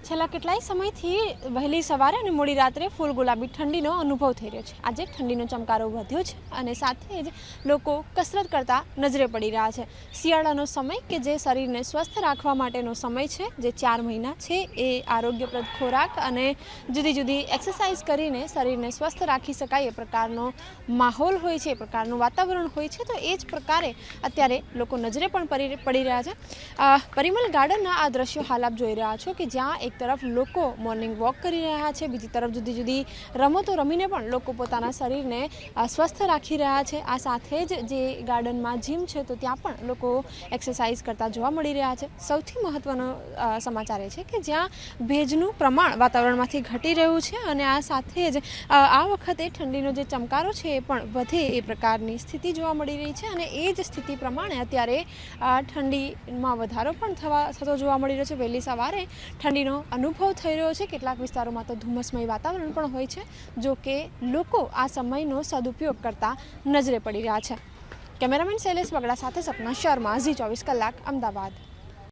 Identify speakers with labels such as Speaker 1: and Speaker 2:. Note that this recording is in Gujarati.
Speaker 1: છેલ્લા કેટલાય સમયથી વહેલી સવારે અને મોડી રાત્રે ફૂલ ગુલાબી ઠંડીનો અનુભવ થઈ રહ્યો છે। આજે ઠંડીનો ચમકારો વધ્યો છે અને સાથે જ લોકો કસરત કરતા નજરે પડી રહ્યા છે। શિયાળાનો સમય કે જે શરીરને સ્વસ્થ રાખવા માટેનો સમય છે, જે 4 મહિના છે એ આરોગ્યપ્રદ ખોરાક અને જુદી જુદી એક્સરસાઇઝ કરીને શરીરને સ્વસ્થ રાખી શકાય એ પ્રકારનો માહોલ હોય છે, એ પ્રકારનું વાતાવરણ હોય છે। તો એ જ પ્રકારે અત્યારે લોકો નજરે પણ પડી રહ્યા છે। પરિમલ ગાર્ડનના આ દ્રશ્યો હાલ આપ જોઈ રહ્યા છો કે જ્યાં એક તરફ લોકો મોર્નિંગ વોક કરી રહ્યા છે, બીજી તરફ જુદી જુદી રમતો રમીને પણ લોકો પોતાના શરીરને સ્વસ્થ રાખી રહ્યા છે। આ સાથે જ જે ગાર્ડનમાં જીમ છે તો ત્યાં પણ લોકો એક્સરસાઇઝ કરતા જોવા મળી રહ્યા છે। સૌથી મહત્વનો સમાચાર એ છે કે જ્યાં ભેજનું પ્રમાણ વાતાવરણમાંથી ઘટી રહ્યું છે અને આ સાથે જ આ વખતે ઠંડીનો જે ચમકારો છે એ પણ વધે એ પ્રકારની સ્થિતિ જોવા મળી રહી છે અને એ જ સ્થિતિ પ્રમાણે અત્યારે ઠંડીમાં વધારો પણ થતો જોવા મળી રહ્યો છે। વહેલી સવારે ઠંડીનો અનુભવ થઈ રહ્યો છે। કેટલાક વિસ્તારોમાં તો ધુમ્મસમય વાતાવરણ પણ હોય છે, જો કે લોકો આ સમયનો સદુપયોગ કરતા નજરે પડી રહ્યા છે। કેમેરામેન શૈલેષ બગડા સાથે સપના શર્મા, ઝી 24 કલાક, અમદાવાદ।